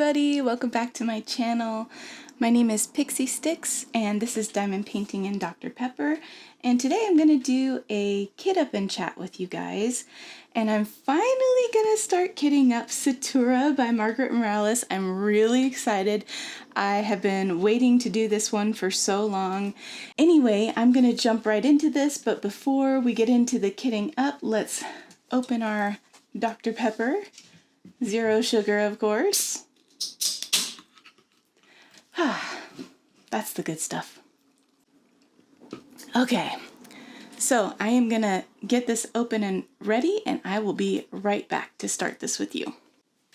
everybody, welcome back to my channel. My name is Pixie Sticks and this is Diamond Painting and Dr. Pepper, and today I'm going to do a kit up and chat with you guys, and I'm finally going to start kitting up Satura by Margaret Morales. I'm really excited. I have been waiting to do this one for so long. Anyway, I'm going to jump right into this, but before we get into the kitting up, let's open our Dr. Pepper. Zero sugar, of course. That's the good stuff. Okay, so I am gonna get this open and ready, and I will be right back to start this with you.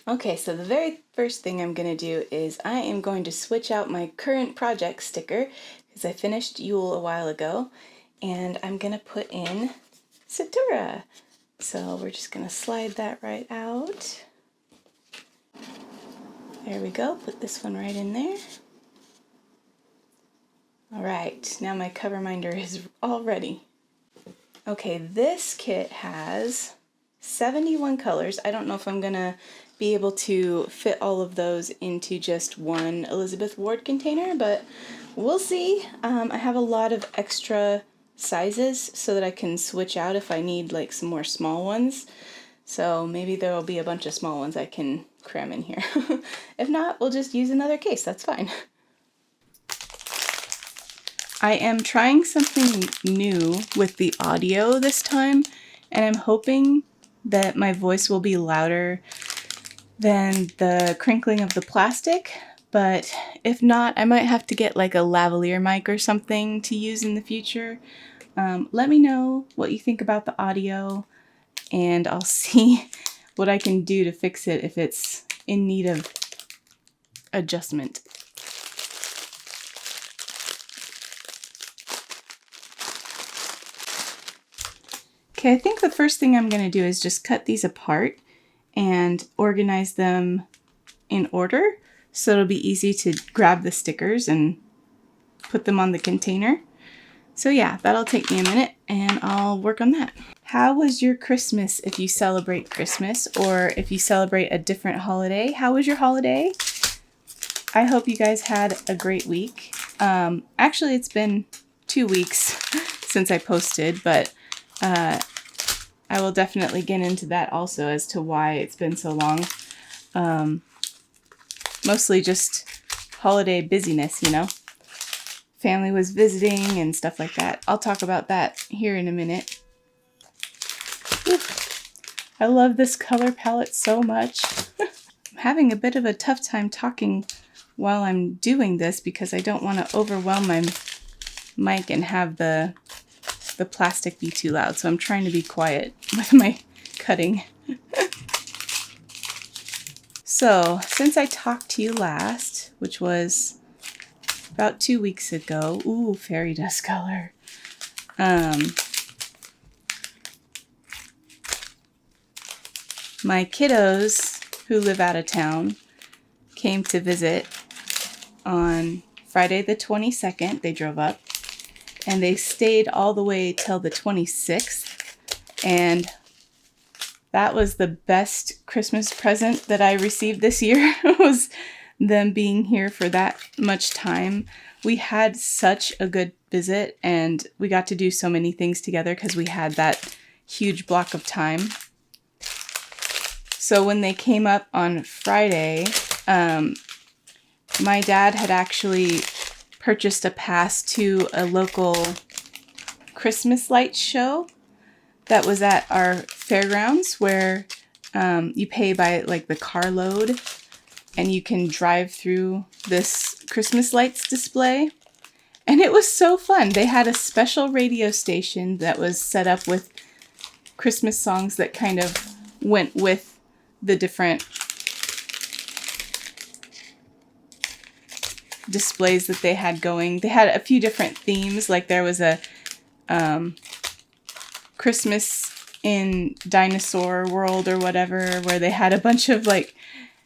Okay, so the very first thing I'm gonna do is I am going to switch out my current project sticker because I finished Yule a while ago, and I'm gonna put in Satura. So we're just gonna slide that right out. There we go, put this one right in there. All right, now my cover minder is all ready. Okay, this kit has 71 colors. I don't know if I'm gonna be able to fit all of those into just one Elizabeth Ward container, but we'll see. I have a lot of extra sizes so that I can switch out if I need like some more small ones. So maybe there will be a bunch of small ones I can cram in here. If not, we'll just use another case, that's fine. I am trying something new with the audio this time, and I'm hoping that my voice will be louder than the crinkling of the plastic, but if not, I might have to get like a lavalier mic or something to use in the future. Let me know what you think about the audio, and I'll see what I can do to fix it if it's in need of adjustment. Okay, I think the first thing I'm going to do is just cut these apart and organize them in order so it'll be easy to grab the stickers and put them on the container. So yeah, that'll take me a minute and I'll work on that. How was your Christmas if you celebrate Christmas, or if you celebrate a different holiday? How was your holiday? I hope you guys had a great week. Actually, it's been 2 weeks since I posted, but I will definitely get into that also as to why it's been so long. Mostly just holiday busyness, you know. Family was visiting and stuff like that. I'll talk about that here in a minute. I love this color palette so much. I'm having a bit of a tough time talking while I'm doing this because I don't want to overwhelm my mic and have the plastic be too loud, so I'm trying to be quiet with my cutting. So, since I talked to you last, which was about 2 weeks ago, ooh, fairy dust color. My kiddos who live out of town came to visit on Friday the 22nd. They drove up and they stayed all the way till the 26th, and that was the best Christmas present that I received this year, was them being here for that much time. We had such a good visit and we got to do so many things together because we had that huge block of time. So when they came up on Friday, my dad had actually purchased a pass to a local Christmas lights show that was at our fairgrounds, where you pay by like the carload and you can drive through this Christmas lights display. And it was so fun. They had a special radio station that was set up with Christmas songs that kind of went with the different displays that they had going. They had a few different themes, like there was a Christmas in Dinosaur World or whatever, where they had a bunch of like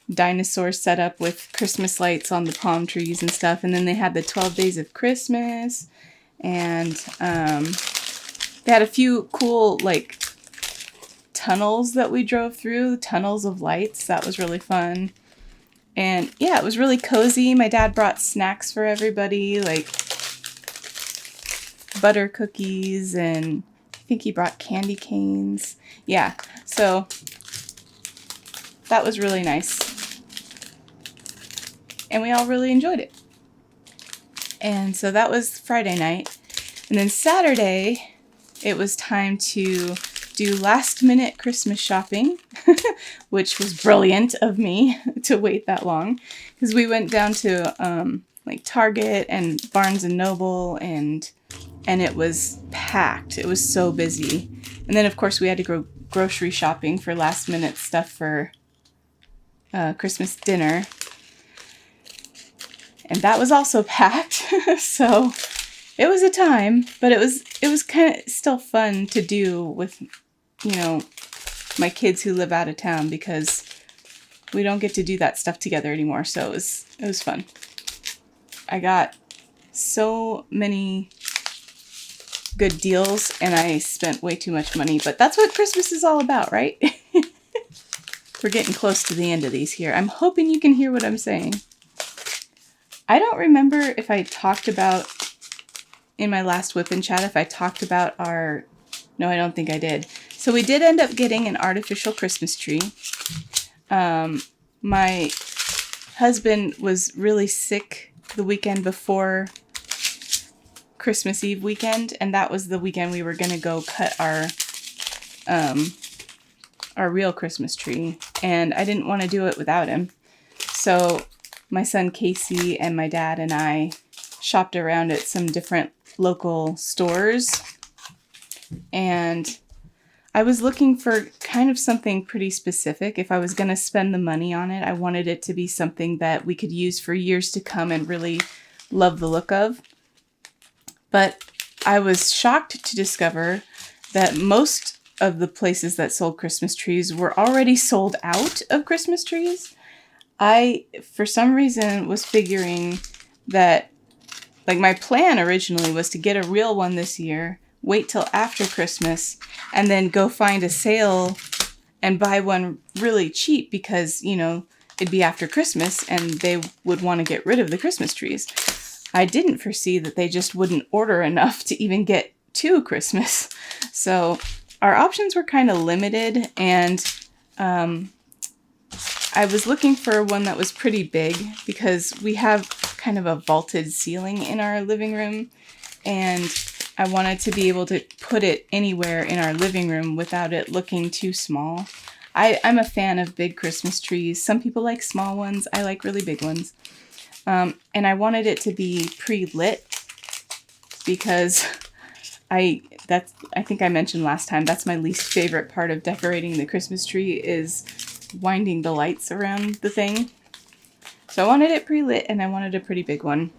dinosaurs set up with Christmas lights on the palm trees and stuff. And then they had the 12 Days of Christmas, and they had a few cool like tunnels that we drove through, tunnels of lights. That was really fun. And yeah, it was really cozy. My dad brought snacks for everybody, like butter cookies, and I think he brought candy canes. Yeah, so that was really nice. And we all really enjoyed it. And so that was Friday night. And then Saturday, it was time to do last minute Christmas shopping, which was brilliant of me to wait that long, because we went down to like Target and Barnes and Noble, and it was packed. It was so busy. And then of course we had to go grocery shopping for last minute stuff for Christmas dinner, and that was also packed. So it was a time, but it was kind of still fun to do with, you know, my kids who live out of town, because we don't get to do that stuff together anymore. So it was fun. I got so many good deals and I spent way too much money, but that's what Christmas is all about, right? We're getting close to the end of these here. I'm hoping you can hear what I'm saying. I don't remember if I talked about in my last WIP Chat, if I talked about our... No, I don't think I did. So we did end up getting an artificial Christmas tree. My husband was really sick the weekend before Christmas Eve weekend, and that was the weekend we were going to go cut our real Christmas tree, and I didn't want to do it without him. So my son Casey and my dad and I shopped around at some different local stores, and I was looking for kind of something pretty specific. If I was going to spend the money on it, I wanted it to be something that we could use for years to come and really love the look of. But I was shocked to discover that most of the places that sold Christmas trees were already sold out of Christmas trees. I, for some reason, was figuring that, like, my plan originally was to get a real one this year, wait till after Christmas, and then go find a sale and buy one really cheap because, you know, it'd be after Christmas and they would want to get rid of the Christmas trees. I didn't foresee that they just wouldn't order enough to even get to Christmas. So our options were kind of limited, and I was looking for one that was pretty big because we have kind of a vaulted ceiling in our living room, and I wanted to be able to put it anywhere in our living room without it looking too small. I'm a fan of big Christmas trees. Some people like small ones. I like really big ones. And I wanted it to be pre-lit because I think I mentioned last time, that's my least favorite part of decorating the Christmas tree is winding the lights around the thing. So I wanted it pre-lit and I wanted a pretty big one.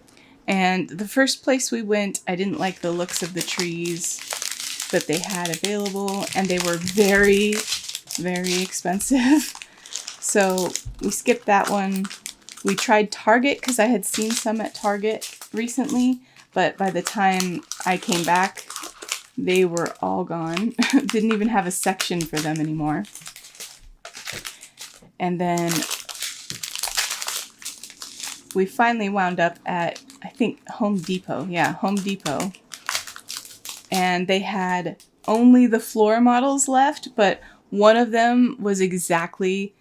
And the first place we went, I didn't like the looks of the trees that they had available, and they were very, very expensive. So we skipped that one. We tried Target because I had seen some at Target recently, but by the time I came back, they were all gone. Didn't even have a section for them anymore. And then we finally wound up at, I think, Home Depot. Yeah, Home Depot. And they had only the floor models left, but one of them was exactly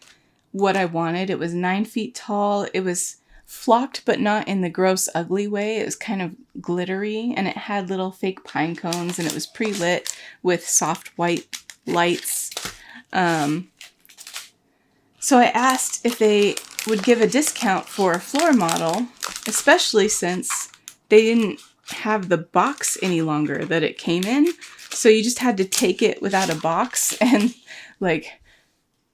what I wanted. It was 9 feet tall. It was flocked, but not in the gross, ugly way. It was kind of glittery, and it had little fake pine cones, and it was pre-lit with soft white lights. So I asked if they would give a discount for a floor model, especially since they didn't have the box any longer that it came in. So you just had to take it without a box and like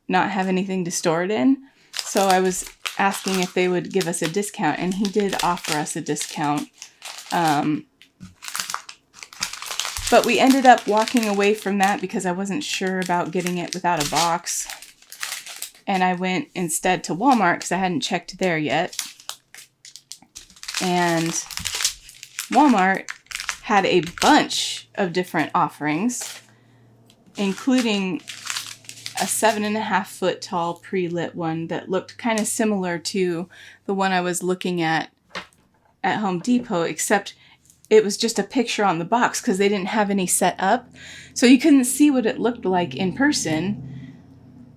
not have anything to store it in. So I was asking if they would give us a discount, and he did offer us a discount. But we ended up walking away from that because I wasn't sure about getting it without a box. And I went instead to Walmart because I hadn't checked there yet. And Walmart had a bunch of different offerings, including a 7.5-foot tall pre-lit one that looked kind of similar to the one I was looking at Home Depot, except it was just a picture on the box because they didn't have any set up. So you couldn't see what it looked like in person.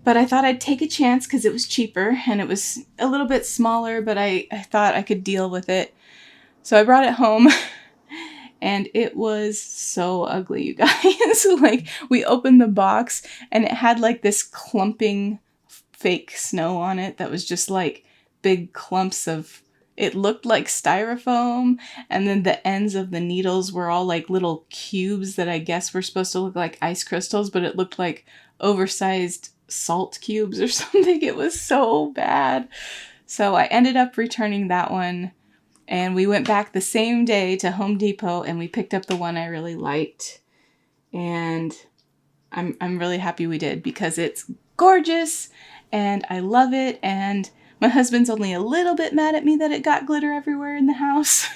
But I thought I'd take a chance because it was cheaper and it was a little bit smaller, but I thought I could deal with it. So I brought it home and it was so ugly, you guys. Like, we opened the box and it had like this clumping fake snow on it that was just like big clumps of, it looked like styrofoam, and then the ends of the needles were all like little cubes that I guess were supposed to look like ice crystals, but it looked like oversized salt cubes or something. It was so bad. So I ended up returning that one, and we went back the same day to Home Depot and we picked up the one I really liked. And I'm really happy we did because it's gorgeous and I love it, and my husband's only a little bit mad at me that it got glitter everywhere in the house.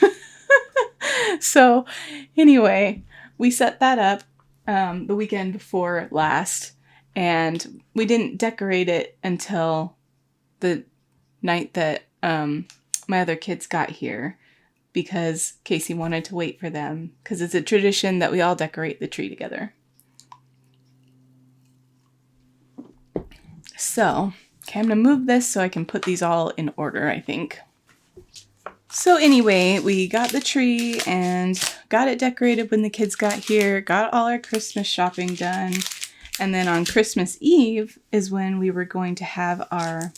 So anyway, we set that up the weekend before last, and we didn't decorate it until the night that my other kids got here because Casey wanted to wait for them because it's a tradition that we all decorate the tree together. So, okay, I'm going to move this so I can put these all in order, I think. So anyway, we got the tree and got it decorated when the kids got here, got all our Christmas shopping done. And then on Christmas Eve is when we were going to have our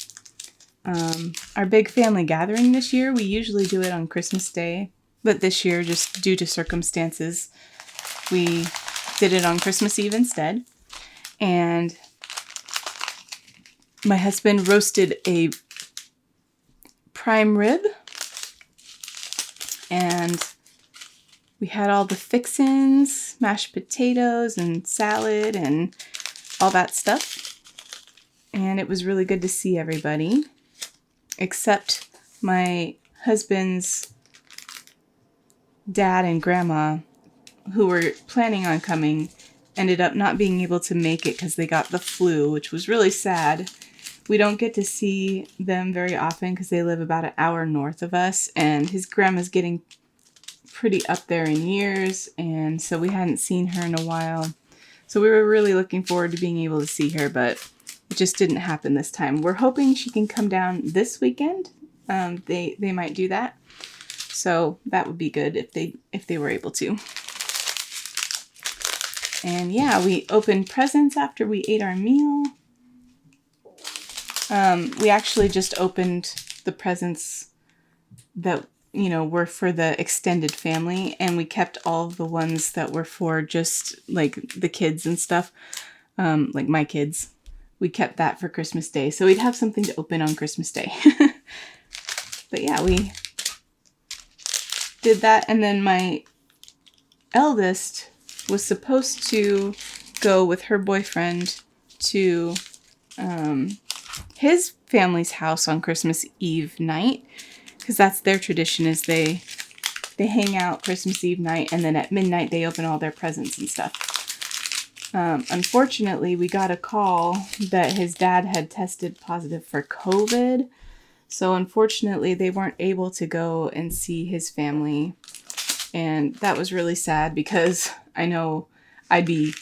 big family gathering this year. We usually do it on Christmas Day, but this year, just due to circumstances, we did it on Christmas Eve instead. And my husband roasted a prime rib, and we had all the fixins, mashed potatoes and salad and all that stuff. And it was really good to see everybody, except my husband's dad and grandma, who were planning on coming, ended up not being able to make it because they got the flu, which was really sad. We don't get to see them very often because they live about an hour north of us, and his grandma's getting pretty up there in years, and so we hadn't seen her in a while. So we were really looking forward to being able to see her, but it just didn't happen this time. We're hoping she can come down this weekend. They might do that. So that would be good if they were able to. And yeah, we opened presents after we ate our meal. We actually just opened the presents that, were for the extended family, and we kept all of the ones that were for just like the kids and stuff, like my kids. We kept that for Christmas Day, so we'd have something to open on Christmas Day. But yeah, we did that, and then my eldest was supposed to go with her boyfriend to his family's house on Christmas Eve night, because that's their tradition, is they hang out Christmas Eve night, and then at midnight they open all their presents and stuff. Unfortunately, we got a call that his dad had tested positive for COVID, so unfortunately they weren't able to go and see his family, and that was really sad because I know I'd be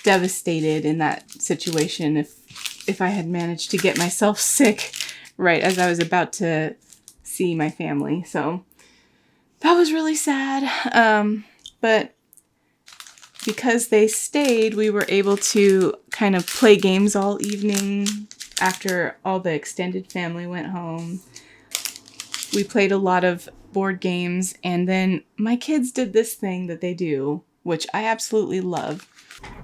devastated in that situation if I had managed to get myself sick right as I was about to see my family. So that was really sad. But because they stayed, we were able to kind of play games all evening after all the extended family went home. We played a lot of board games, and then my kids did this thing that they do, which I absolutely love.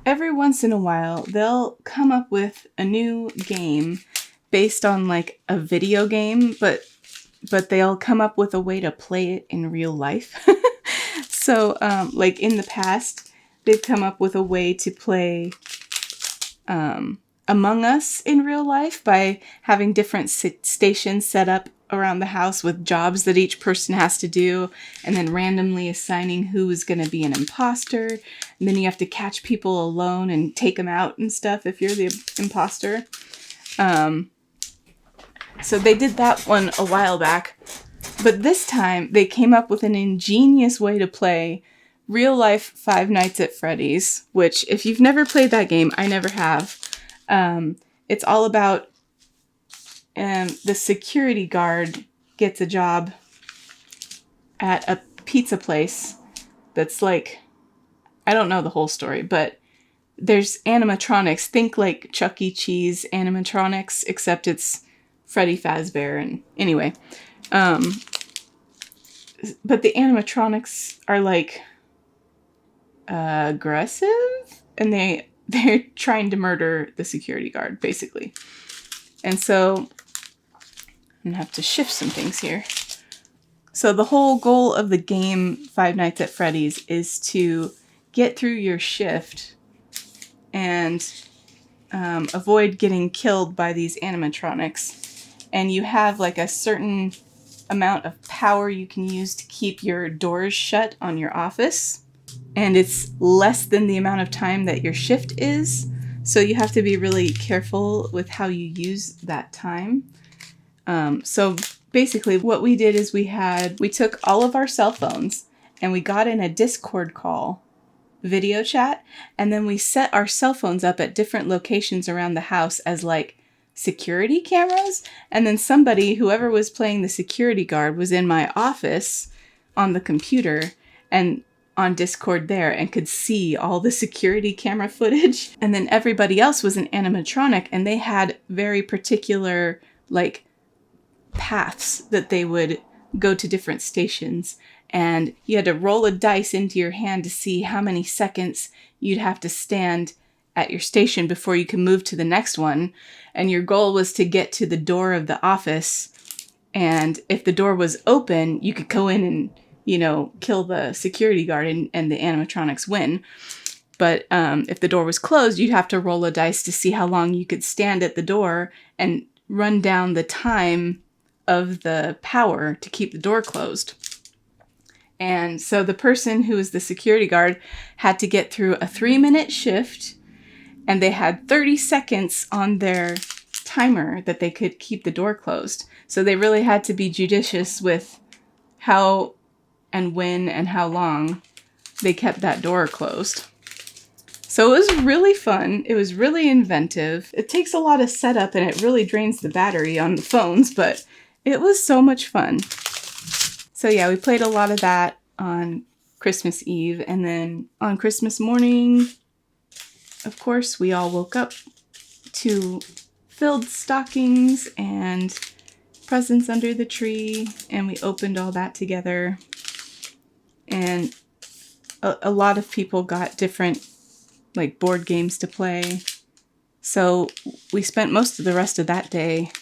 Every once in a while, they'll come up with a new game based on like a video game, but they'll come up with a way to play it in real life. So, like in the past, they've come up with a way to play Among Us in real life by having different stations set up around the house with jobs that each person has to do, and then randomly assigning who is going to be an imposter. And then you have to catch people alone and take them out and stuff if you're the imposter. So they did that one a while back. But this time they came up with an ingenious way to play real life Five Nights at Freddy's, which if you've never played that game, I never have. It's all about the security guard gets a job at a pizza place that's like, I don't know the whole story, but there's animatronics. Think like Chuck E. Cheese animatronics, except it's Freddy Fazbear. And anyway, but the animatronics are like aggressive, and they're trying to murder the security guard, basically. And so I'm gonna have to shift some things here. So the whole goal of the game Five Nights at Freddy's is to get through your shift and avoid getting killed by these animatronics. And you have like a certain amount of power you can use to keep your doors shut on your office. And it's less than the amount of time that your shift is. So you have to be really careful with how you use that time. So basically what we did is we took all of our cell phones and we got in a Discord call, video chat, and then we set our cell phones up at different locations around the house as like security cameras. And then whoever was playing the security guard was in my office on the computer and on Discord there and could see all the security camera footage. And then everybody else was an animatronic and they had very particular like paths that they would go to different stations. And you had to roll a dice into your hand to see how many seconds you'd have to stand at your station before you can move to the next one. And your goal was to get to the door of the office. And if the door was open, you could go in and, kill the security guard and the animatronics win. But if the door was closed, you'd have to roll a dice to see how long you could stand at the door and run down the time of the power to keep the door closed. And so the person who was the security guard had to get through a 3-minute shift, and they had 30 seconds on their timer that they could keep the door closed. So they really had to be judicious with how and when and how long they kept that door closed. So it was really fun. It was really inventive. It takes a lot of setup and it really drains the battery on the phones, but it was so much fun. So yeah, we played a lot of that on Christmas Eve. And then on Christmas morning, of course, we all woke up to filled stockings and presents under the tree. And we opened all that together. And a lot of people got different like board games to play. So we spent most of the rest of that day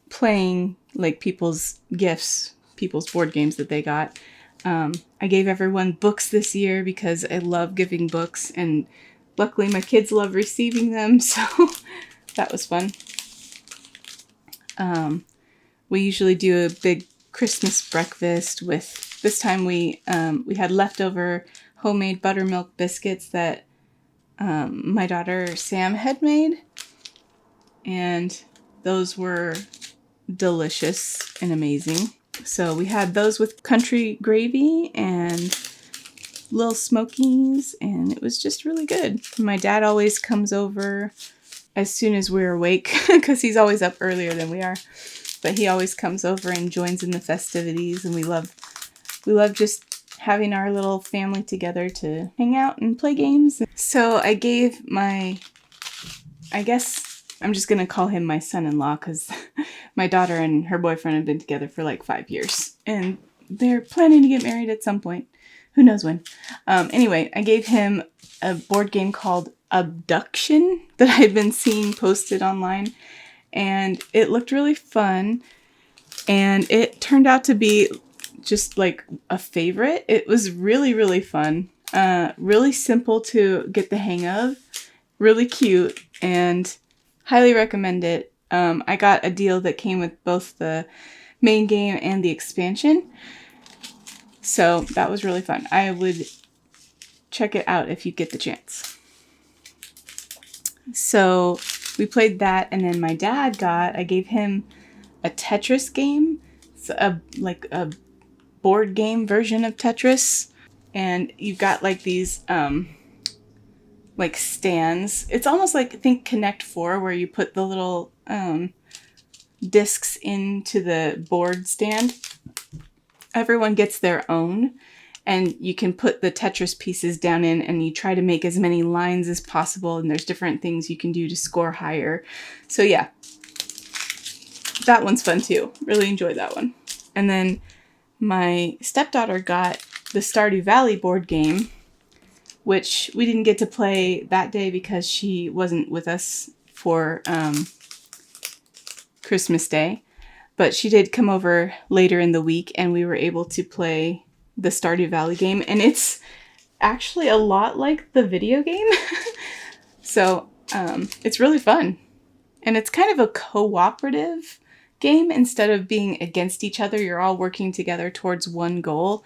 playing like people's gifts, people's board games that they got. I gave everyone books this year because I love giving books, and luckily my kids love receiving them, so that was fun. We usually do a big Christmas breakfast with, this time we had leftover homemade buttermilk biscuits that my daughter Sam had made, and those were delicious and amazing. So we had those with country gravy and little smokies, and it was just really good. My dad always comes over as soon as we're awake because he's always up earlier than we are, but he always comes over and joins in the festivities, and we love just having our little family together to hang out and play games. So I gave I guess I'm just going to call him my son-in-law because my daughter and her boyfriend have been together for like 5 years. And they're planning to get married at some point. Who knows when. Anyway, I gave him a board game called Abduction that I've been seeing posted online. And it looked really fun. And it turned out to be just like a favorite. It was really, really fun. Really simple to get the hang of. Really cute. And highly recommend it. I got a deal that came with both the main game and the expansion. So that was really fun. I would check it out if you get the chance. So we played that, and then my dad I gave him a Tetris game. It's like a board game version of Tetris. And you've got like these like stands. It's almost like, think Connect 4, where you put the little discs into the board stand. Everyone gets their own, and you can put the Tetris pieces down in, and you try to make as many lines as possible, and there's different things you can do to score higher. So yeah, that one's fun too. Really enjoyed that one. And then my stepdaughter got the Stardew Valley board game, which we didn't get to play that day because she wasn't with us for Christmas Day. But she did come over later in the week, and we were able to play the Stardew Valley game. And it's actually a lot like the video game. So it's really fun. And it's kind of a cooperative game. Instead of being against each other, you're all working together towards one goal.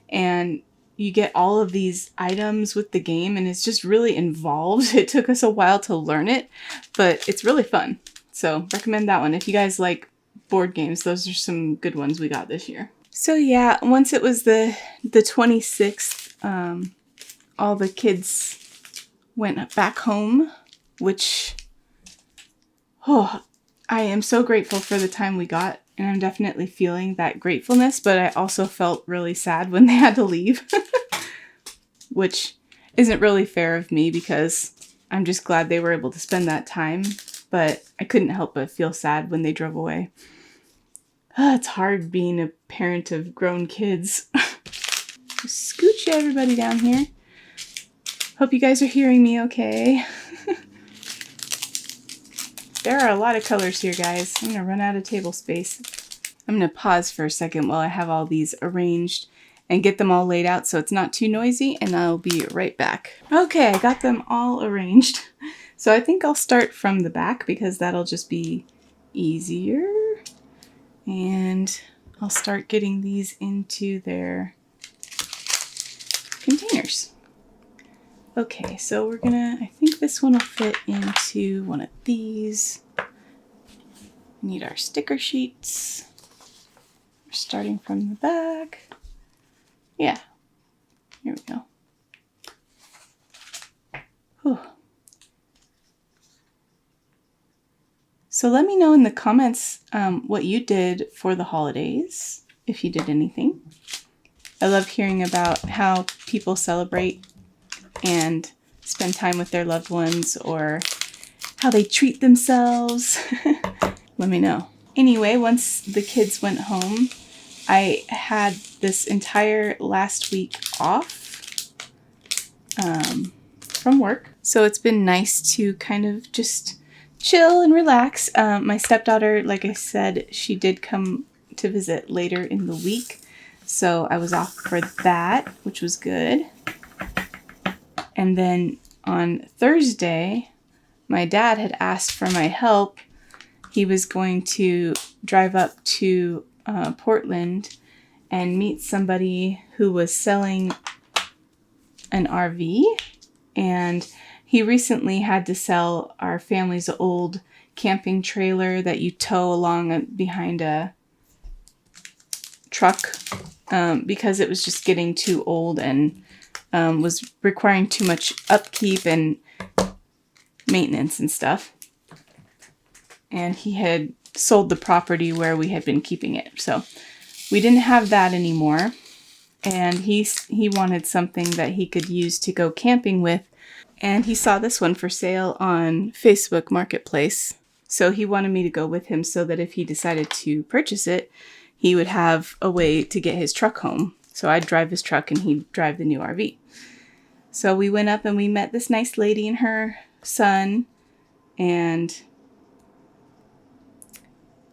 And you get all of these items with the game, and it's just really involved. It took us a while to learn it, but it's really fun. So recommend that one. If you guys like board games, those are some good ones we got this year. So yeah, once it was the 26th, all the kids went back home, which, I am so grateful for the time we got, and I'm definitely feeling that gratefulness, but I also felt really sad when they had to leave, which isn't really fair of me because I'm just glad they were able to spend that time, but I couldn't help but feel sad when they drove away. It's hard being a parent of grown kids. Scooch everybody down here. Hope you guys are hearing me okay. There are a lot of colors here, guys. I'm gonna run out of table space. I'm gonna pause for a second while I have all these arranged and get them all laid out so it's not too noisy, and I'll be right back. Okay, I got them all arranged. So I think I'll start from the back because that'll just be easier. And I'll start getting these into their containers. Okay, so we're gonna, I think this one will fit into one of these. We need our sticker sheets. We're starting from the back. Yeah, here we go. Whew. So let me know in the comments what you did for the holidays, if you did anything. I love hearing about how people celebrate and spend time with their loved ones, or how they treat themselves. Let me know. Anyway, once the kids went home, I had this entire last week off from work. So it's been nice to kind of just chill and relax. My stepdaughter, like I said, she did come to visit later in the week. So I was off for that, which was good. And then on Thursday, my dad had asked for my help. He was going to drive up to Portland and meet somebody who was selling an RV. And he recently had to sell our family's old camping trailer that you tow along behind a truck because it was just getting too old and was requiring too much upkeep and maintenance and stuff. And he had sold the property where we had been keeping it. So we didn't have that anymore. And he wanted something that he could use to go camping with. And he saw this one for sale on Facebook Marketplace. So he wanted me to go with him so that if he decided to purchase it, he would have a way to get his truck home. So I'd drive his truck and he'd drive the new RV. So we went up and we met this nice lady and her son. And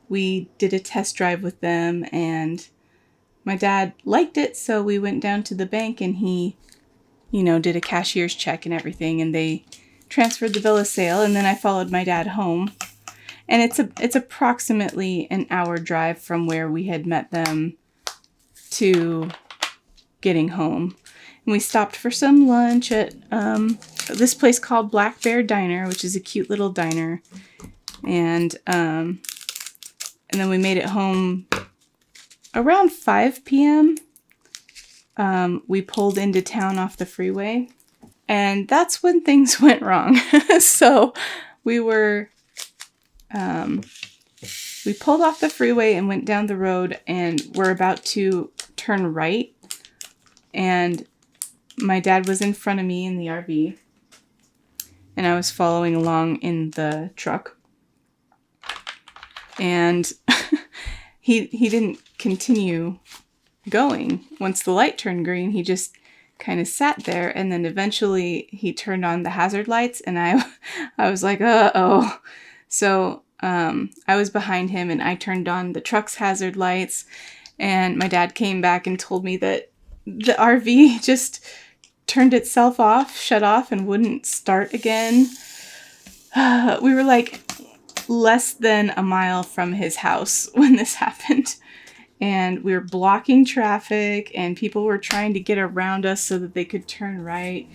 we did a test drive with them. And my dad liked it. So we went down to the bank and he, did a cashier's check and everything, and they transferred the bill of sale, and then I followed my dad home. And it's approximately an hour drive from where we had met them to getting home. And we stopped for some lunch at this place called Black Bear Diner, which is a cute little diner. And then we made it home around 5 p.m. We pulled into town off the freeway, and that's when things went wrong. So we pulled off the freeway and went down the road, and we're about to turn right. And my dad was in front of me in the RV, and I was following along in the truck. And he didn't continue going. Once the light turned green, he just kind of sat there, and then eventually he turned on the hazard lights, and I was like, uh-oh. So I was behind him, and I turned on the truck's hazard lights, and my dad came back and told me that the RV just turned itself off, shut off, and wouldn't start again. We were like less than a mile from his house when this happened. And we were blocking traffic, and people were trying to get around us so that they could turn right.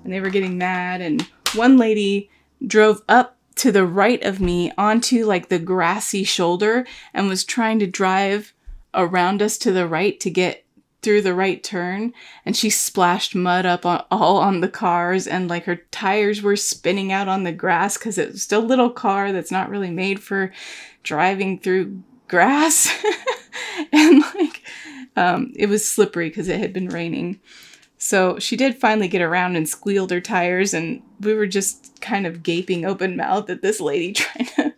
And they were getting mad. And one lady drove up to the right of me onto like the grassy shoulder and was trying to drive around us to the right to get through the right turn. And she splashed mud up all on the cars, and like her tires were spinning out on the grass because it was still a little car that's not really made for driving through grass. And like it was slippery because it had been raining. So she did finally get around and squealed her tires, and we were just kind of gaping open mouthed at this lady trying to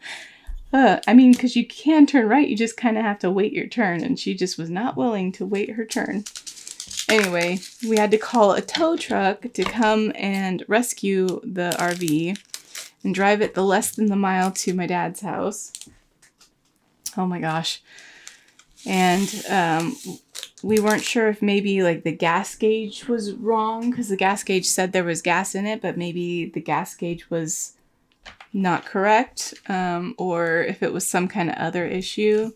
because you can turn right, you just kind of have to wait your turn, and she just was not willing to wait her turn. Anyway, we had to call a tow truck to come and rescue the RV and drive it the less than the mile to my dad's house. Oh my gosh. And we weren't sure if maybe like the gas gauge was wrong, because the gas gauge said there was gas in it, but maybe the gas gauge was not correct, or if it was some kind of other issue.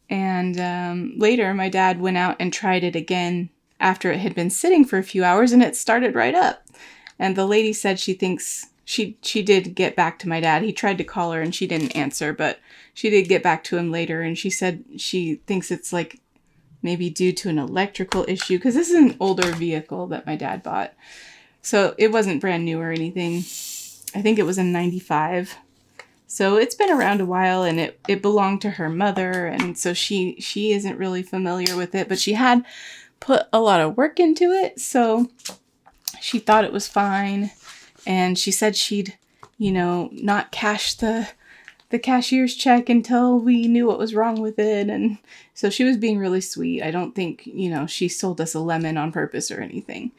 And later my dad went out and tried it again after it had been sitting for a few hours, and it started right up. And the lady said she thinks she did get back to my dad. He tried to call her and she didn't answer, but she did get back to him later, and she said she thinks it's like maybe due to an electrical issue, because this is an older vehicle that my dad bought. So it wasn't brand new or anything. I think it was in 95. So it's been around a while, and it belonged to her mother, and so she isn't really familiar with it, but she had put a lot of work into it, so she thought it was fine. And she said she'd, not cash the cashier's check until we knew what was wrong with it. And so she was being really sweet. I don't think, she sold us a lemon on purpose or anything.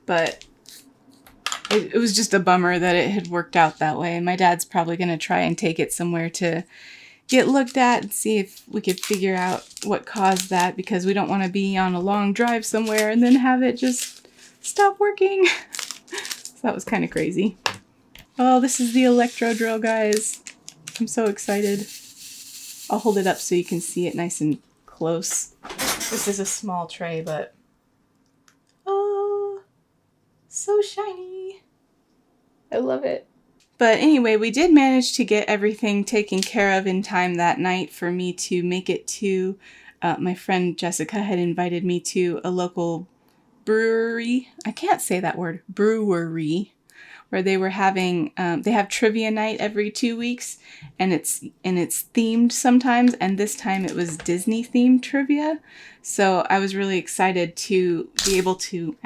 But it was just a bummer that it had worked out that way. And my dad's probably going to try and take it somewhere to get looked at and see if we could figure out what caused that, because we don't want to be on a long drive somewhere and then have it just stop working. So that was kind of crazy. Oh, this is the electro drill, guys. I'm so excited. I'll hold it up so you can see it nice and close. This is a small tray, but oh, so shiny. I love it. But anyway, we did manage to get everything taken care of in time that night for me to make it to, my friend Jessica had invited me to a local brewery. I can't say that word, brewery, where they were having, they have trivia night every 2 weeks, and it's themed sometimes, and this time it was Disney themed trivia. So I was really excited to be able to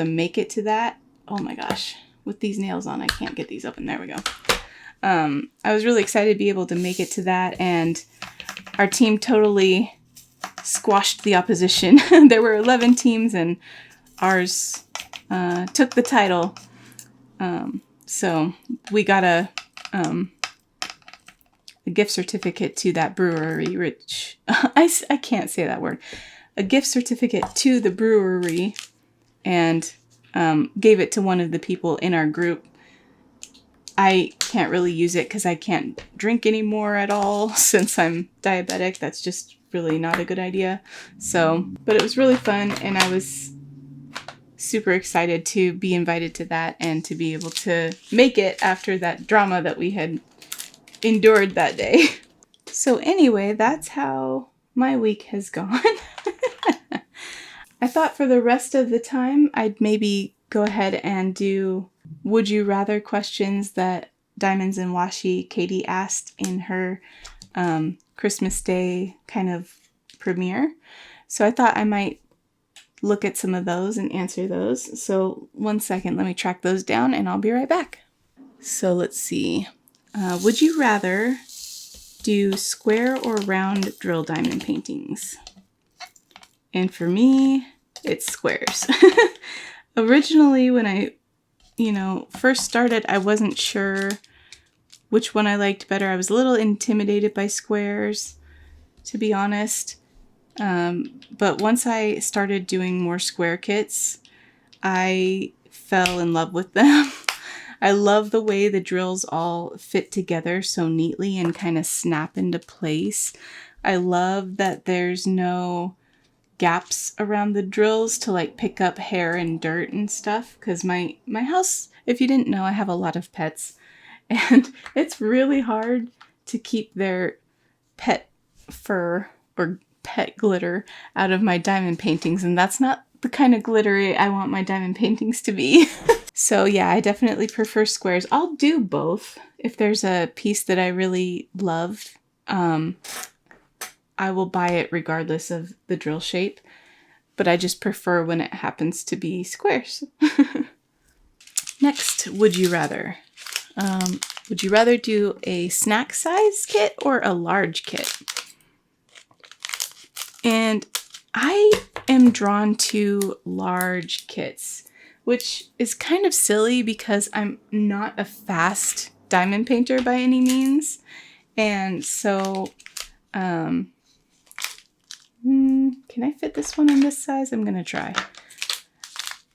make it to that. Oh my gosh, with these nails on, I can't get these open. There we go. I was really excited to be able to make it to that, and our team totally squashed the opposition. There were 11 teams, and ours took the title. So we got a gift certificate to that brewery, which I can't say that word. A gift certificate to the brewery, and gave it to one of the people in our group. I can't really use it because I can't drink anymore at all since I'm diabetic. That's just really not a good idea. So, but it was really fun, and I was super excited to be invited to that and to be able to make it after that drama that we had endured that day. So anyway, that's how my week has gone. I thought for the rest of the time, I'd maybe go ahead and do would you rather questions that Diamonds and Washi Katie asked in her Christmas Day kind of premiere. So I thought I might look at some of those and answer those. So 1 second, let me track those down and I'll be right back. So let's see. Would you rather do square or round drill diamond paintings? And for me, it's squares. Originally, when I, first started, I wasn't sure which one I liked better. I was a little intimidated by squares, to be honest. But once I started doing more square kits, I fell in love with them. I love the way the drills all fit together so neatly and kind of snap into place. I love that there's no gaps around the drills to like pick up hair and dirt and stuff, because my house, if you didn't know, I have a lot of pets, and it's really hard to keep their pet fur or pet glitter out of my diamond paintings, and that's not the kind of glittery I want my diamond paintings to be. So yeah, I definitely prefer squares. I'll do both. If there's a piece that I really love, I will buy it regardless of the drill shape, but I just prefer when it happens to be squares. Next, would you rather? Would you rather do a snack size kit or a large kit? And I am drawn to large kits, which is kind of silly because I'm not a fast diamond painter by any means. And so, can I fit this one in this size? I'm going to try.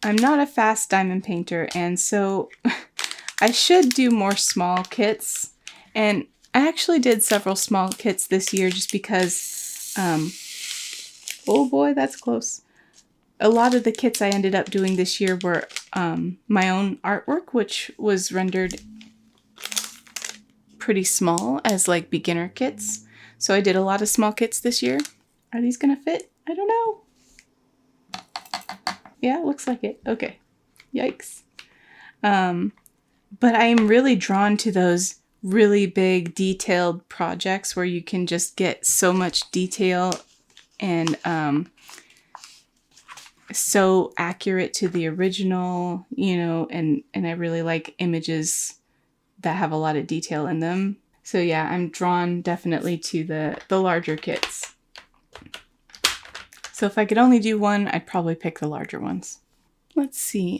I'm not a fast diamond painter, and so I should do more small kits. And I actually did several small kits this year just because, oh boy, that's close. A lot of the kits I ended up doing this year were my own artwork, which was rendered pretty small as like beginner kits. So I did a lot of small kits this year. Are these gonna fit? I don't know. Yeah, it looks like it. Okay. Yikes. But I am really drawn to those really big detailed projects where you can just get so much detail and so accurate to the original, and I really like images that have a lot of detail in them. So yeah, I'm drawn definitely to the larger kits. So if I could only do one, I'd probably pick the larger ones. Let's see.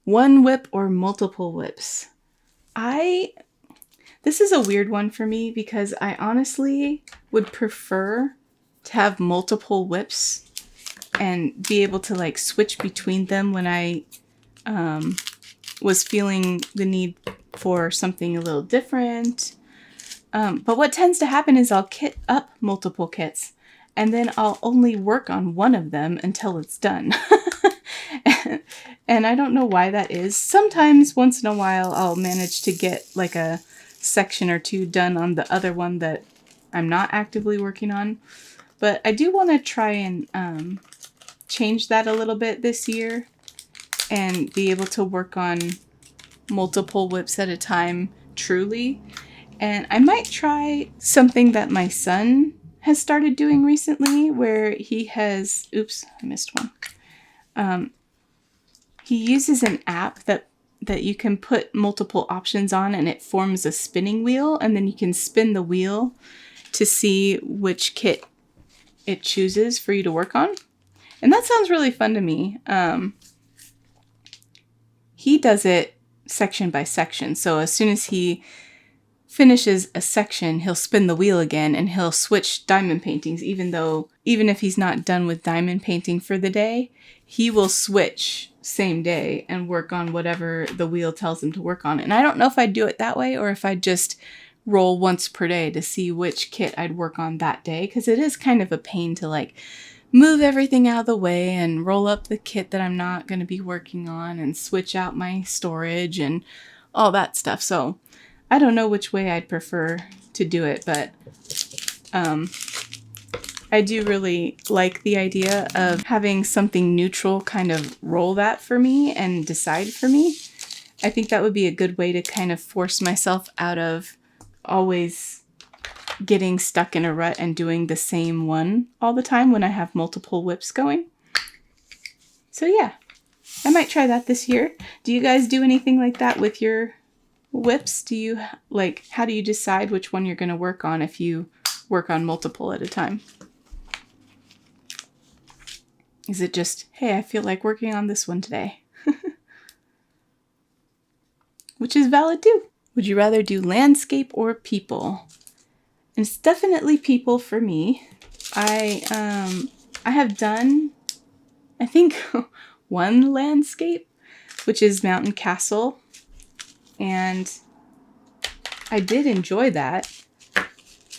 One whip or multiple whips? This is a weird one for me because I honestly would prefer to have multiple whips and be able to like switch between them when I was feeling the need for something a little different. But what tends to happen is I'll kit up multiple kits and then I'll only work on one of them until it's done. And I don't know why that is. Sometimes, once in a while, I'll manage to get like a section or two done on the other one that I'm not actively working on. But I do want to try and change that a little bit this year and be able to work on multiple whips at a time truly. And I might try something that my son has started doing recently where he has, oops, I missed one. He uses an app that you can put multiple options on and it forms a spinning wheel, and then you can spin the wheel to see which kit it chooses for you to work on. And that sounds really fun to me. He does it section by section. So as soon as he finishes a section, he'll spin the wheel again and he'll switch diamond paintings, even if he's not done with diamond painting for the day, he will switch same day and work on whatever the wheel tells him to work on. And I don't know if I'd do it that way or if I'd just roll once per day to see which kit I'd work on that day, because it is kind of a pain to like move everything out of the way and roll up the kit that I'm not going to be working on and switch out my storage and all that stuff. So I don't know which way I'd prefer to do it, but I do really like the idea of having something neutral kind of roll that for me and decide for me. I think that would be a good way to kind of force myself out of always getting stuck in a rut and doing the same one all the time when I have multiple WIPs going. So yeah, I might try that this year. Do you guys do anything like that with your WIPs? Do you how do you decide which one you're going to work on if you work on multiple at a time? Is it just, hey, I feel like working on this one today? Which is valid too. Would you rather do landscape or people? And it's definitely people for me. I have done, I think, one landscape, which is Mountain Castle. And I did enjoy that.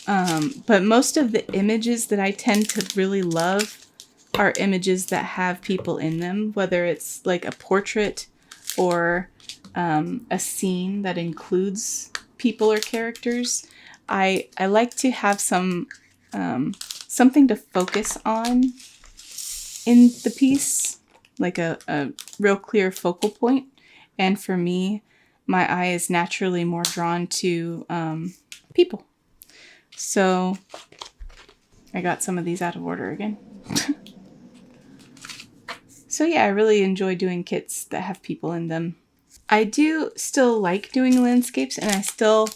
But most of the images that I tend to really love are images that have people in them, whether it's like a portrait or a scene that includes people or characters. I like to have something to focus on in the piece, like a real clear focal point. And for me, my eye is naturally more drawn to people. So I got some of these out of order again. So yeah, I really enjoy doing kits that have people in them. I do still like doing landscapes, and I still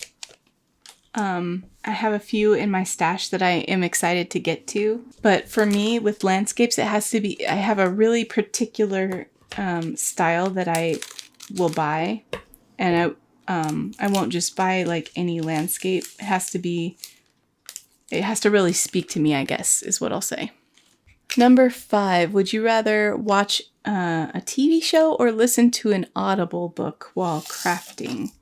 I have a few in my stash that I am excited to get to. But for me, with landscapes, it has to be, I have a really particular style that I will buy. And I won't just buy like any landscape. It has to really speak to me, I guess, is what I'll say. Number 5, would you rather watch a TV show or listen to an Audible book while crafting?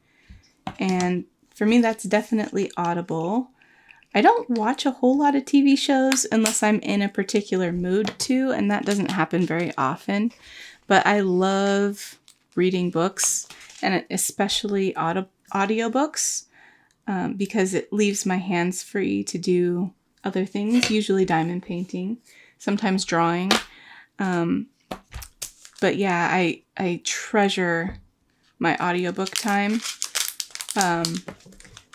And for me, that's definitely Audible. I don't watch a whole lot of TV shows unless I'm in a particular mood to, and that doesn't happen very often. But I love reading books, and especially audiobooks, because it leaves my hands free to do other things, usually diamond painting, sometimes drawing. But yeah, I treasure my audiobook time.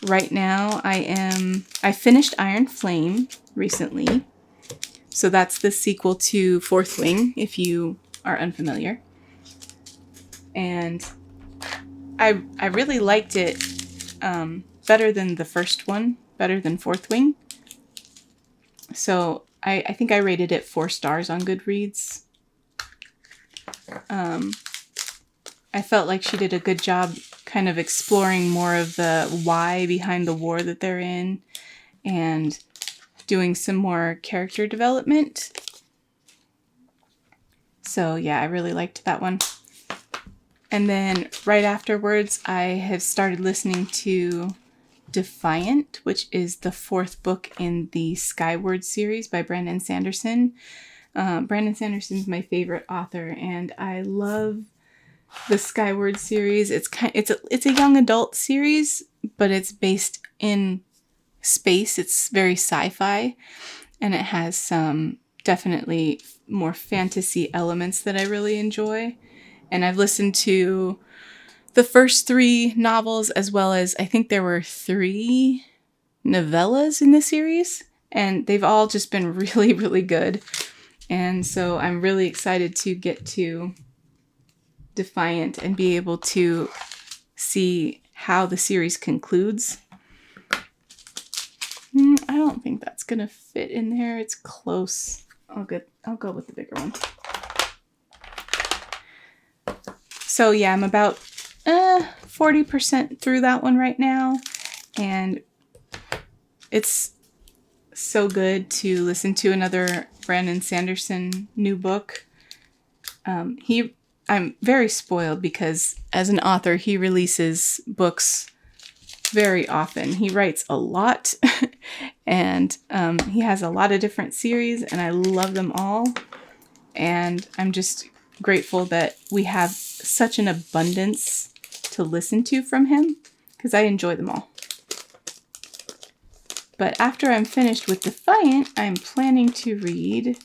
Right now I finished Iron Flame recently. So that's the sequel to Fourth Wing, if you are unfamiliar. And I really liked it better than the first one, better than Fourth Wing. So I think I rated it 4 stars on Goodreads. I felt like she did a good job kind of exploring more of the why behind the war that they're in and doing some more character development. So yeah, I really liked that one. And then right afterwards, I have started listening to Defiant, which is the 4th book in the Skyward series by Brandon Sanderson. Brandon Sanderson's my favorite author, and I love the Skyward series. It's a young adult series, but it's based in space. It's very sci-fi, and it has some definitely more fantasy elements that I really enjoy. And I've listened to the first 3 novels, as well as I think there were 3 novellas in the series, and they've all just been really, really good. And so I'm really excited to get to Defiant and be able to see how the series concludes. I don't think that's gonna fit in there. It's close. I'll go with the bigger one. So yeah, I'm about 40% through that one right now. And it's so good to listen to another Brandon Sanderson new book. I'm very spoiled because as an author, he releases books very often. He writes a lot and he has a lot of different series and I love them all. And I'm just grateful that we have such an abundance to listen to from him because I enjoy them all. But after I'm finished with Defiant, I'm planning to read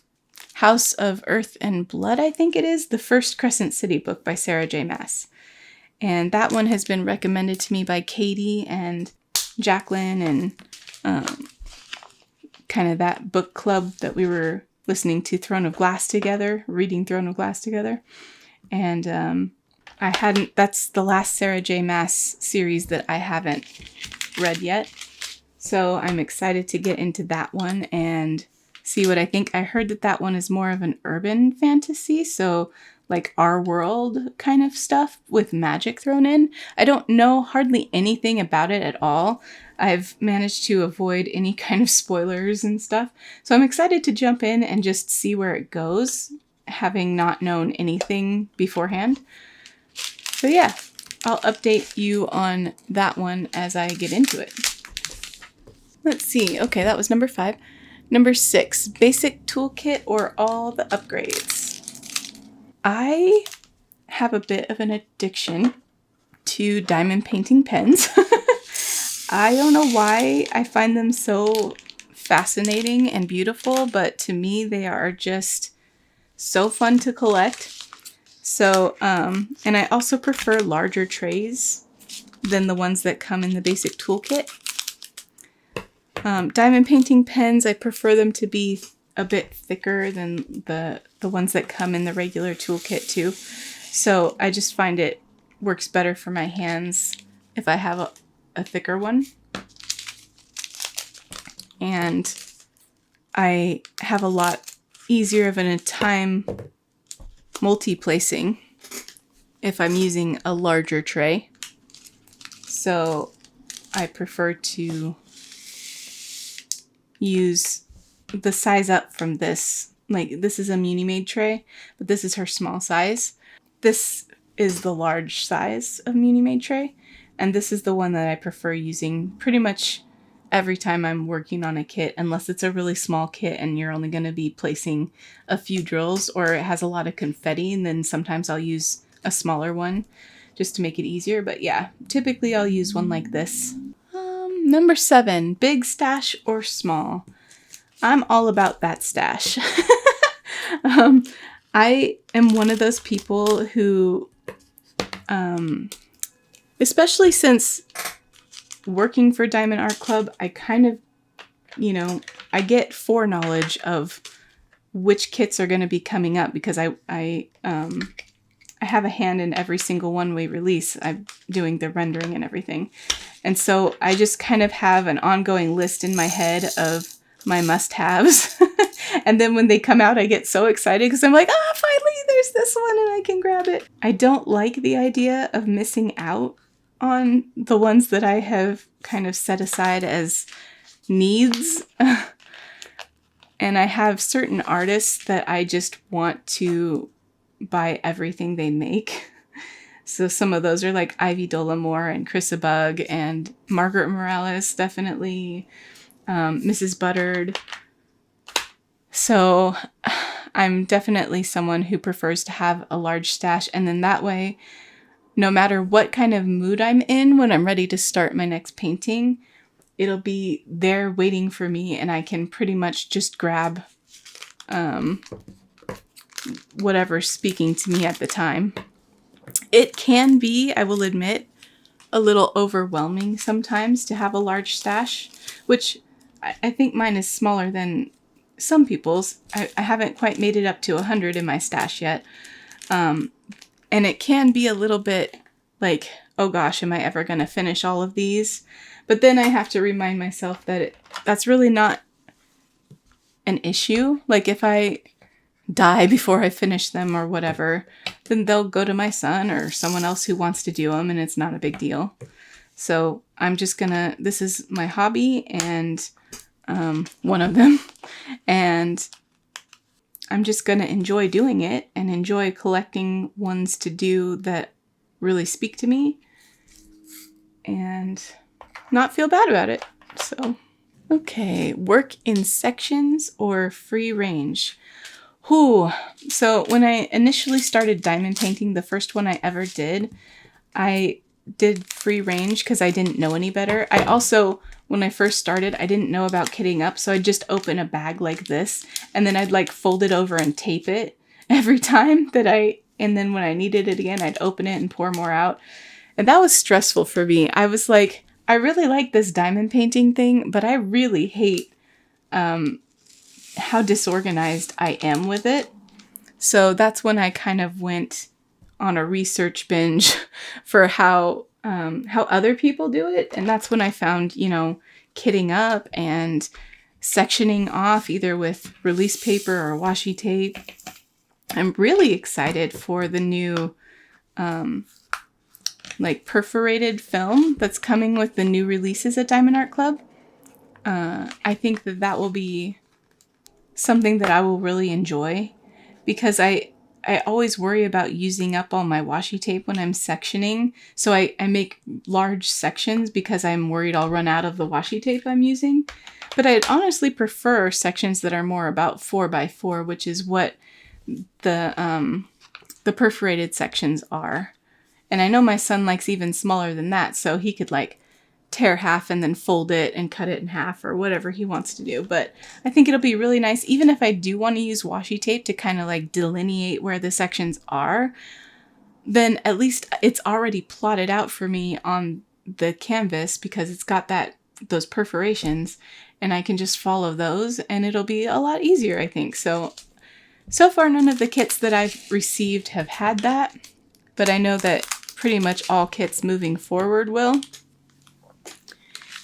House of Earth and Blood, I think it is, the first Crescent City book by Sarah J. Maas. And that one has been recommended to me by Katie and Jacqueline and kind of that book club that we were listening to Throne of Glass together, reading Throne of Glass together. And that's the last Sarah J. Maas series that I haven't read yet. So I'm excited to get into that one and see what I think. I heard that one is more of an urban fantasy, so like our world kind of stuff with magic thrown in. I don't know hardly anything about it at all. I've managed to avoid any kind of spoilers and stuff. So I'm excited to jump in and just see where it goes, having not known anything beforehand. So yeah, I'll update you on that one as I get into it. Let's see. Okay, that was number 5. Number 6, basic toolkit or all the upgrades. I have a bit of an addiction to diamond painting pens. I don't know why I find them so fascinating and beautiful, but to me they are just so fun to collect. So, and I also prefer larger trays than the ones that come in the basic toolkit. Diamond painting pens, I prefer them to be a bit thicker than the ones that come in the regular toolkit too. So I just find it works better for my hands if I have a thicker one. And I have a lot easier of a time multi-placing if I'm using a larger tray. So I prefer to use the size up from this. Like, this is a Muni-Made tray, but this is her small size. This is the large size of Muni-Made tray, and this is the one that I prefer using pretty much every time I'm working on a kit, unless it's a really small kit and you're only going to be placing a few drills, or it has a lot of confetti, and then sometimes I'll use a smaller one just to make it easier. But yeah, typically I'll use one like this. Number 7, big stash or small. I'm all about that stash. I am one of those people who, especially since working for Diamond Art Club, I kind of, I get foreknowledge of which kits are going to be coming up because I have a hand in every single one we release. I'm doing the rendering and everything. And so I just kind of have an ongoing list in my head of my must-haves. And then when they come out, I get so excited because I'm like, finally, there's this one and I can grab it. I don't like the idea of missing out on the ones that I have kind of set aside as needs. And I have certain artists that I just want to buy everything they make. So some of those are like Ivy Dollamore and Chrissa Bug and Margaret Morales, definitely. Mrs. Buttard. So I'm definitely someone who prefers to have a large stash. And then that way, no matter what kind of mood I'm in when I'm ready to start my next painting, it'll be there waiting for me and I can pretty much just grab whatever's speaking to me at the time. It can be, I will admit, a little overwhelming sometimes to have a large stash, which I think mine is smaller than some people's. I haven't quite made it up to 100 in my stash yet. And it can be a little bit like, oh gosh, am I ever going to finish all of these? But then I have to remind myself that that's really not an issue. Like if I die before I finish them or whatever, then they'll go to my son or someone else who wants to do them and it's not a big deal. So I'm just gonna, this is my hobby and one of them, and I'm just gonna enjoy doing it and enjoy collecting ones to do that really speak to me and not feel bad about it. So, okay, work in sections or free range. Whew. So when I initially started diamond painting, the first one I ever did, I did free range because I didn't know any better. I also, when I first started, I didn't know about kitting up, so I'd just open a bag like this, and then I'd like fold it over and tape it every time and then when I needed it again, I'd open it and pour more out. And that was stressful for me. I was like, I really like this diamond painting thing, but I really hate how disorganized I am with it. So that's when I kind of went on a research binge for how other people do it. And that's when I found, kitting up and sectioning off either with release paper or washi tape. I'm really excited for the new perforated film that's coming with the new releases at Diamond Art Club. I think that will be something that I will really enjoy, because I always worry about using up all my washi tape when I'm sectioning. So I make large sections because I'm worried I'll run out of the washi tape I'm using. But I'd honestly prefer sections that are more about 4x4, which is what the perforated sections are. And I know my son likes even smaller than that, so he could tear half and then fold it and cut it in half or whatever he wants to do. But I think it'll be really nice, even if I do want to use washi tape to kind of delineate where the sections are, then at least it's already plotted out for me on the canvas because it's got those perforations, and I can just follow those and it'll be a lot easier, I think. So far none of the kits that I've received have had that, but I know that pretty much all kits moving forward will.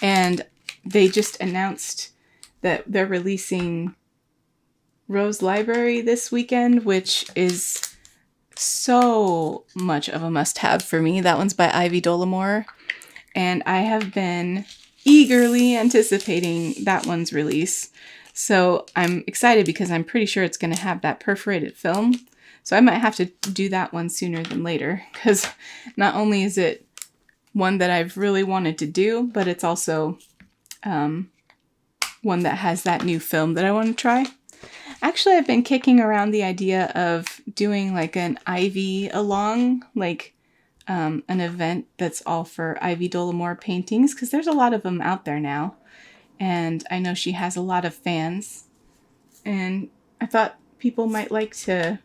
And they just announced that they're releasing Rose Library this weekend, which is so much of a must-have for me. That one's by Ivy Dollamore, and I have been eagerly anticipating that one's release. So I'm excited because I'm pretty sure it's going to have that perforated film. So I might have to do that one sooner than later, because not only is it one that I've really wanted to do, but it's also one that has that new film that I want to try. Actually, I've been kicking around the idea of doing an Ivy along, an event that's all for Ivy Dollamore paintings, because there's a lot of them out there now. And I know she has a lot of fans. And I thought people might like to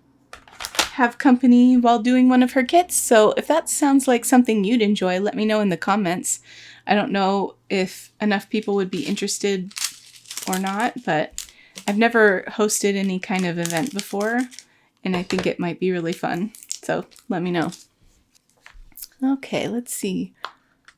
have company while doing one of her kits. So if that sounds like something you'd enjoy, let me know in the comments. I don't know if enough people would be interested or not, but I've never hosted any kind of event before, and I think it might be really fun. So let me know. Okay, let's see.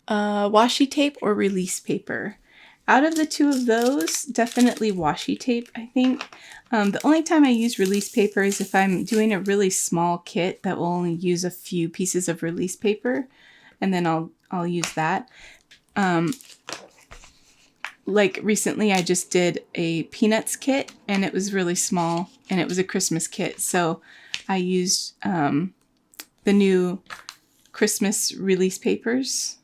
Washi tape or release paper? Out of the two of those, definitely washi tape, I think. The only time I use release paper is if I'm doing a really small kit that will only use a few pieces of release paper, and then I'll use that. Recently I just did a Peanuts kit, and it was really small, and it was a Christmas kit, so I used the new Christmas release papers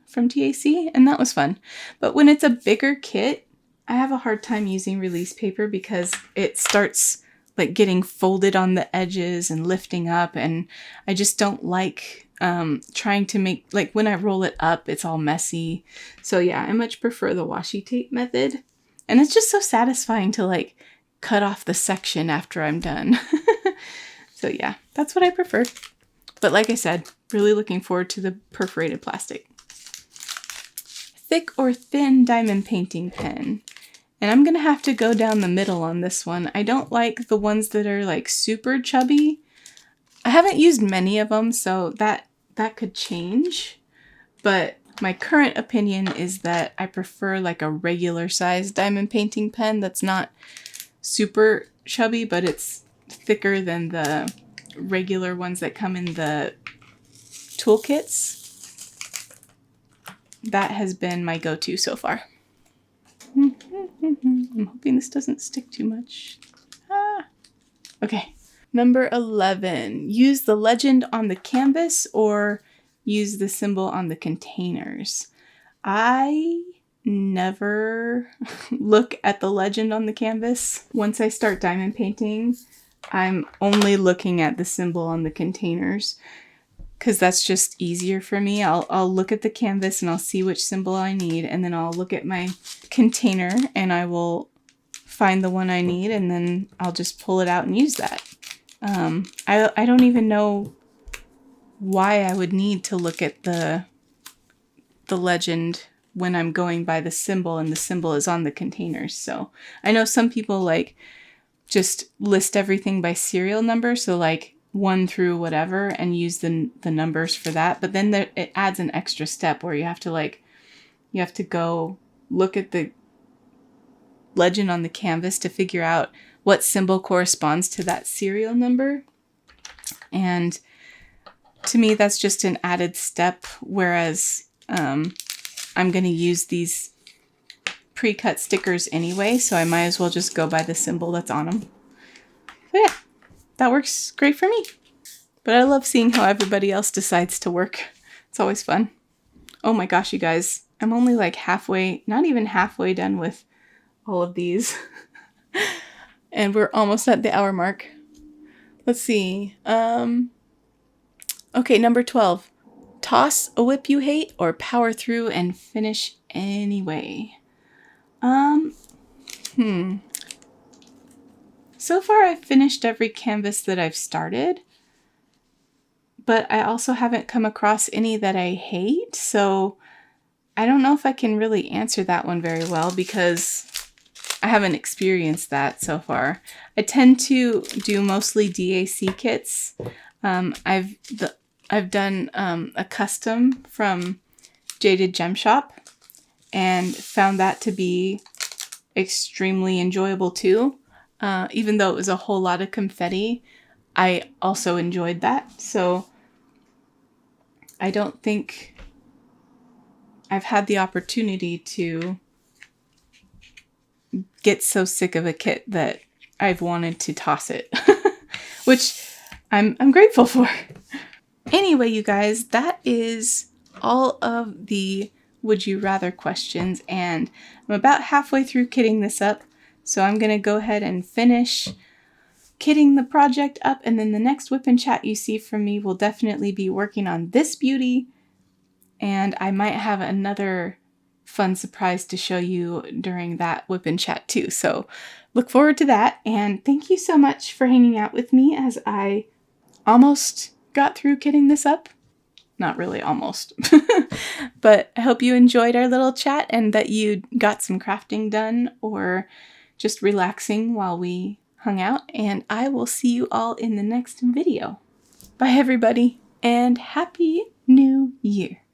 from TAC, and that was fun. But when it's a bigger kit, I have a hard time using release paper because it starts getting folded on the edges and lifting up, and I just don't like trying to make, when I roll it up, it's all messy. So yeah, I much prefer the washi tape method, and it's just so satisfying to cut off the section after I'm done. So yeah, that's what I prefer. But like I said, really looking forward to the perforated plastic. Thick or thin diamond painting pen. And I'm going to have to go down the middle on this one. I don't like the ones that are super chubby. I haven't used many of them, so that could change. But my current opinion is that I prefer a regular sized diamond painting pen that's not super chubby, but it's thicker than the regular ones that come in the toolkits. that has been my go-to so far. I'm hoping this doesn't stick too much. Okay. Number 11, use the legend on the canvas or use the symbol on the containers. I never look at the legend on the canvas. Once I start diamond painting, I'm only looking at the symbol on the containers because that's just easier for me. I'll look at the canvas and I'll see which symbol I need, and then I'll look at my container and I will find the one I need, and then I'll just pull it out and use that. I don't even know why I would need to look at the legend when I'm going by the symbol and the symbol is on the containers. So I know some people like just list everything by serial number, so like 1 through whatever, and use the numbers for that. But then it adds an extra step where you have to go look at the legend on the canvas to figure out what symbol corresponds to that serial number. And to me, that's just an added step, whereas I'm going to use these pre-cut stickers anyway, so I might as well just go by the symbol that's on them. So yeah, that works great for me. But I love seeing how everybody else decides to work. It's always fun. Oh my gosh, you guys, I'm only like halfway, not even halfway done with all of these. And we're almost at the hour mark. Let's see. Okay, number 12. Toss a WIP you hate or power through and finish anyway. So far I've finished every canvas that I've started, but I also haven't come across any that I hate, so I don't know if I can really answer that one very well because I haven't experienced that so far. I tend to do mostly DAC kits. I've done a custom from Jaded Gem Shop and found that to be extremely enjoyable too. Even though it was a whole lot of confetti, I also enjoyed that. So I don't think I've had the opportunity to get so sick of a kit that I've wanted to toss it, which I'm grateful for. Anyway, you guys, that is all of the Would You Rather questions, and I'm about halfway through kitting this up, so I'm going to go ahead and finish kitting the project up, and then the next WIP Chat you see from me will definitely be working on this beauty, and I might have another fun surprise to show you during that WIP Chat too, so look forward to that, and thank you so much for hanging out with me as I almost got through kitting this up. Not really almost. But I hope you enjoyed our little chat and that you got some crafting done or just relaxing while we hung out. And I will see you all in the next video. Bye everybody, and Happy New Year.